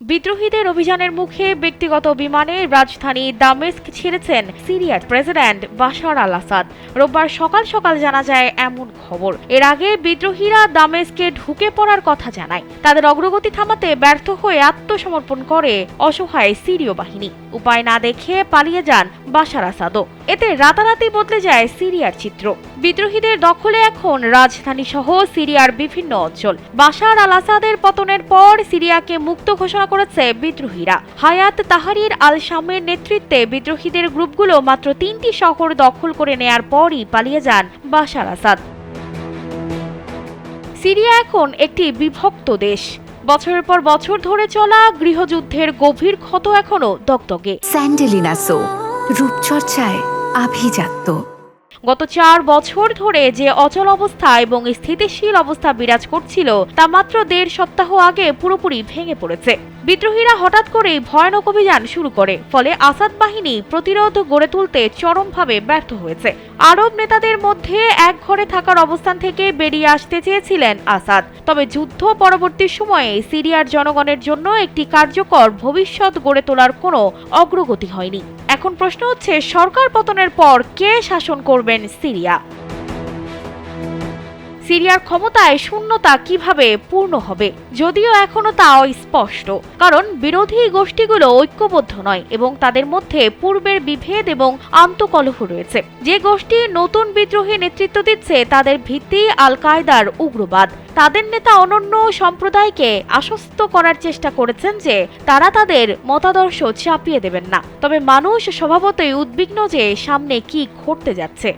বিদ্রোহীদের অভিযানের মুখে ব্যক্তিগত বিমানে রাজধানী দামেস্ক ছেড়েছেন সিরিয়ার প্রেসিডেন্ট বাশার আল আসাদ। রোববার সকাল সকাল জানা যায় এমন খবর। এর আগে বিদ্রোহীরা দামেস্কে ঢুকে পড়ার কথা জানায়। তাদের অগ্রগতি থামাতে ব্যর্থ হয়ে আত্মসমর্পণ করে অসহায় সিরীয় বাহিনী। উপায় না দেখে পালিয়ে যান বাশার আসাদও। এতে রাতারাতি বদলে যায় সিরিয়ার চিত্র। বিদ্রোহীদের দখলে এখন রাজধানী সহ সিরিয়ার বিভিন্ন অঞ্চল। বাশার আল আসাদের পতনের পর সিরিয়াকে মুক্ত ঘোষণা করেছে বিদ্রোহীরা। হায়াত তাহরির আল শামের নেতৃত্বে বিদ্রোহীদের গ্রুপগুলো মাত্র 3টি শহর দখল করে নেয়ার পরই পালিয়ে যান বাশার আসাদ। সিরিয়া এখন একটি বিভক্ত দেশ। বছরের পর বছর ধরে চলা গৃহযুদ্ধের গভীর ক্ষত এখনো দগদগে। স্যান্ডেলিনা সো, রূপচর্চায় আভিজাত্য। গত 4 বছর ধরে যে অচল অবস্থা এবং স্থিতিশীল অবস্থা বিরাজ করছিল তা মাত্র 1.5 সপ্তাহ আগে পুরোপুরি ভেঙে পড়েছে। বিদ্রোহীরা হঠাৎ করেই ভয়ানক অভিযান শুরু করে, ফলে আসাদ বাহিনী প্রতিরোধ গড়ে তুলতে চরমভাবে ব্যর্থ হয়েছে। আরব নেতাদের মধ্যে এক ঘরে থাকার অবস্থান থেকে বেরিয়ে আসতে চেয়েছিলেন আসাদ, তবে যুদ্ধ পরবর্তী সময়ে সিরিয়ার জনগণের জন্য একটি কার্যকর ভবিষ্যৎ গড়ে তোলার কোনো অগ্রগতি হয়নি। এখন প্রশ্ন হচ্ছে, সরকার পতনের পর কে শাসন করবেন সিরিয়া? সিরিয়ার ক্ষমতায় শূন্যতা কিভাবে পূর্ণ হবে, যদিও এখনো তা অস্পষ্ট। কারণ বিরোধী গোষ্ঠীগুলো ঐক্যবদ্ধ নয় এবং তাদের মধ্যে পূর্বের বিভেদ এবং আন্তঃকলহ রয়েছে। যে গোষ্ঠী নতুন বিদ্রোহী নেতৃত্ব দিচ্ছে তাদের ভিত্তি আল কায়দার উগ্রবাদ। তাদের নেতা অনন্য সম্প্রদায়কে আশ্বস্ত করার চেষ্টা করেছেন যে তারা তাদের মতাদর্শ চাপিয়ে দেবেন না। তবে মানুষ স্বভাবতই উদ্বিগ্ন যে সামনে কি ঘটতে যাচ্ছে।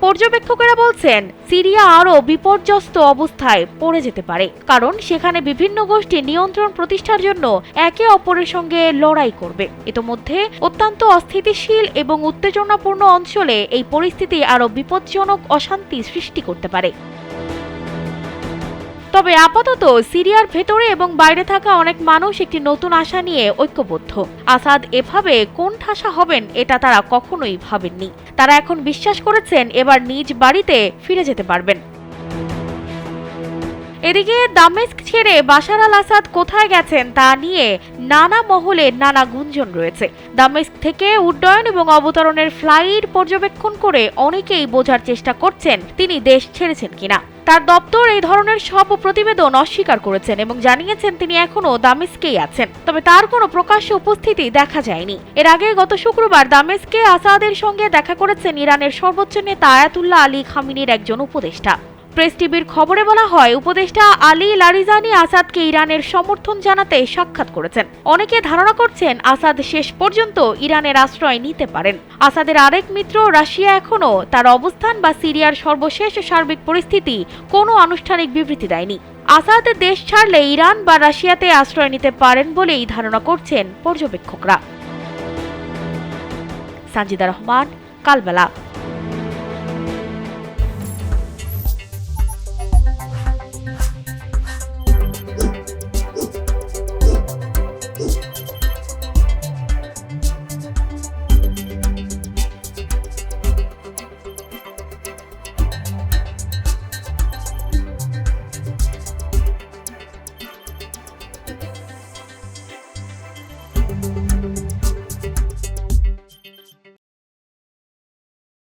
পর্যবেক্ষকেরা বলছেন, সিরিয়া আরও বিপর্যস্ত অবস্থায় পড়ে যেতে পারে, কারণ সেখানে বিভিন্ন গোষ্ঠী নিয়ন্ত্রণ প্রতিষ্ঠার জন্য একে অপরের সঙ্গে লড়াই করবে। ইতোমধ্যে অত্যন্ত অস্থিতিশীল এবং উত্তেজনাপূর্ণ অঞ্চলে এই পরিস্থিতি আরও বিপজ্জনক অশান্তি সৃষ্টি করতে পারে। তবে আপাতত সিরিয়ার ভেতরে এবং বাইরে থাকা অনেক মানুষ একটি নতুন আশা নিয়ে ঐক্যবদ্ধ। আসাদ এভাবে কোণঠাসা হবেন এটা তারা কখনোই ভাবেননি। তারা এখন বিশ্বাস করেছেন এবার নিজ বাড়িতে ফিরে যেতে পারবেন। এদিকে দামেস্ক ছেড়ে বাশার আল আসাদ কোথায় গেছেন তা নিয়ে নানা মহলে নানা গুঞ্জন রয়েছে। দামেস্ক থেকে উড্ডয়ন এবং অবতরণের ফ্লাইট পর্যবেক্ষণ করে অনেকেই বোঝার চেষ্টা করছেন তিনি দেশ ছেড়েছেন কিনা। তার দপ্তর এই ধরনের সব প্রতিবেদন অস্বীকার করেছেন এবং জানিয়েছেন তিনি এখনো দামেস্কেই আছেন, তবে তার কোনো প্রকাশ্য উপস্থিতি দেখা যায়নি। এর আগে গত শুক্রবার দামেস্কে আসাদের সঙ্গে দেখা করেছেন ইরানের সর্বোচ্চ নেতা আয়াতুল্লাহ আলী খামিনির একজন উপদেষ্টা। প্রেস টিভির খবরে বলা হয়, উপদেষ্টা আলী লারিজানি আসাদকে ইরানের সমর্থন জানাতে সাক্ষাৎ করেছেন। অনেকে ধারণা করছেন আসাদ শেষ পর্যন্ত ইরানের আশ্রয় নিতে পারেন। আসাদের আরেক মিত্র রাশিয়া এখনও তার অবস্থান বা সিরিয়ার সর্বশেষ সার্বিক পরিস্থিতি কোনো আনুষ্ঠানিক বিবৃতি দেয়নি। আসাদ দেশ ছাড়লে ইরান বা রাশিয়াতে আশ্রয় নিতে পারেন বলেই ধারণা করছেন পর্যবেক্ষকরা। সানজিদা রহমান, কালবেলা।